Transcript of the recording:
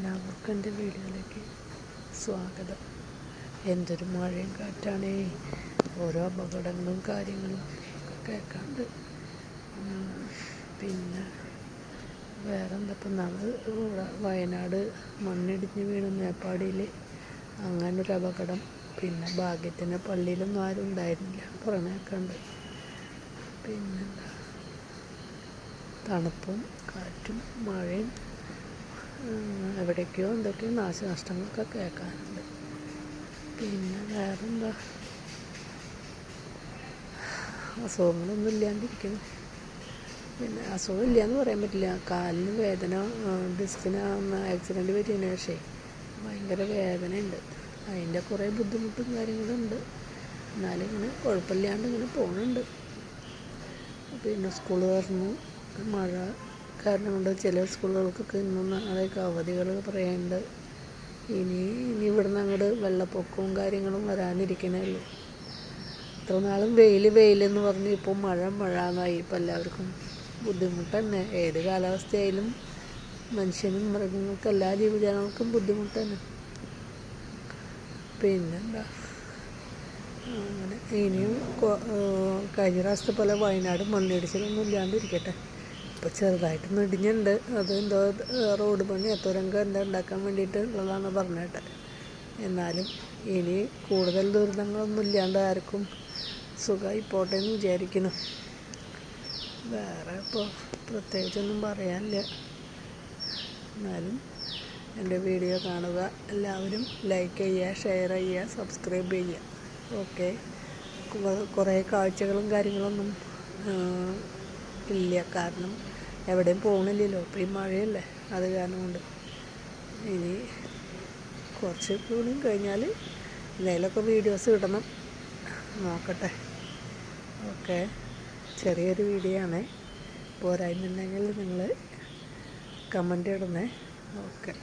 എല്ലാവർക്കും എൻ്റെ വീഡിയോയിലേക്ക് സ്വാഗതം. എന്തൊരു മഴയും കാറ്റാണേ, ഓരോ അപകടങ്ങളും കാര്യങ്ങളും ഒക്കെ കേൾക്കാണ്ട്. പിന്നെ വേറെ എന്തപ്പം വയനാട് മണ്ണിടിഞ്ഞ് വീണ് മേപ്പാടിയിൽ അങ്ങനൊരു അപകടം. പിന്നെ ഭാഗ്യത്തിന് പള്ളിയിലൊന്നും ആരും ഉണ്ടായിരുന്നില്ല, പറഞ്ഞേക്കാണ്ട്. പിന്നെന്താ, തണുപ്പും കാറ്റും മഴയും എവിടേക്കോ എന്തൊക്കെയോ നാശനഷ്ടങ്ങളൊക്കെ കേൾക്കാനുണ്ട്. പിന്നെ വേറെന്താ, അസുഖങ്ങളൊന്നും ഇല്ലാണ്ടിരിക്കണം. പിന്നെ അസുഖം ഇല്ലയെന്ന് പറയാൻ പറ്റില്ല, കാലിന് വേദന, ഡിസ്കിന് ആക്സിഡൻറ്റ് പറ്റിയതിന് ശേഷം ഭയങ്കര വേദനയുണ്ട്. അതിൻ്റെ കുറേ ബുദ്ധിമുട്ടും കാര്യങ്ങളുണ്ട്. എന്നാലും ഇങ്ങനെ കുഴപ്പമില്ലാണ്ട് ഇങ്ങനെ പോകുന്നുണ്ട്. പിന്നെ സ്കൂൾ തുറന്നു, മഴ കാരണം കൊണ്ട് ചില സ്കൂളുകൾക്കൊക്കെ ഇന്നും നാളെയൊക്കെ അവധികൾ പറയാനുണ്ട്. ഇനി ഇവിടുന്ന് അങ്ങോട്ട് വെള്ളപ്പൊക്കവും കാര്യങ്ങളും വരാനിരിക്കണേ ഉള്ളൂ. ഇത്ര നാളും വെയിലെന്ന് പറഞ്ഞ് ഇപ്പോൾ മഴ എന്നായി. ഇപ്പം എല്ലാവർക്കും ബുദ്ധിമുട്ട് തന്നെ. ഏത് കാലാവസ്ഥയായാലും മനുഷ്യനും മൃഗങ്ങൾക്കും എല്ലാ ജീവജാലങ്ങൾക്കും ബുദ്ധിമുട്ട് തന്നെ. പിന്നെന്താ, അങ്ങനെ ഇനിയും കഴിഞ്ഞ പ്രാവശ്യത്തെ പോലെ വയനാട് മണ്ണിടിച്ചിലൊന്നും ഇല്ലാണ്ടിരിക്കട്ടെ. ഇപ്പോൾ ചെറുതായിട്ടൊന്നും ഇടിഞ്ഞുണ്ട്. അതെന്തോ റോഡ് പണി തുരങ്കം എന്താ ഉണ്ടാക്കാൻ വേണ്ടിയിട്ട് ഉള്ളതാണ് പറഞ്ഞിട്ട്. എന്നാലും ഇനി കൂടുതൽ ദുരിതങ്ങളൊന്നും ഇല്ലാണ്ട് ആർക്കും സുഖമായി പോട്ടെ എന്ന് വിചാരിക്കുന്നു. വേറെ ഇപ്പോൾ പ്രത്യേകിച്ചൊന്നും പറയാനില്ല. എന്നാലും എൻ്റെ വീഡിയോ കാണുക, എല്ലാവരും ലൈക്ക് ചെയ്യുക, ഷെയർ ചെയ്യുക, സബ്സ്ക്രൈബ് ചെയ്യുക. ഓക്കെ. കുറേ കാഴ്ചകളും കാര്യങ്ങളൊന്നും ഇല്ല, കാരണം എവിടെയും പോകണില്ലല്ലോ. ഇപ്പോൾ ഈ മഴയല്ലേ, അത് കാരണം കൊണ്ട്. ഇനി കുറച്ച് കൂടി കഴിഞ്ഞാൽ എന്തെങ്കിലുമൊക്കെ വീഡിയോസ് ഇടണം, നോക്കട്ടെ. ഓക്കെ, ചെറിയൊരു വീഡിയോ ആണേ. പോരായ്മയുണ്ടെങ്കിൽ നിങ്ങൾ കമൻ്റ് ഇടണേ. ഓക്കെ.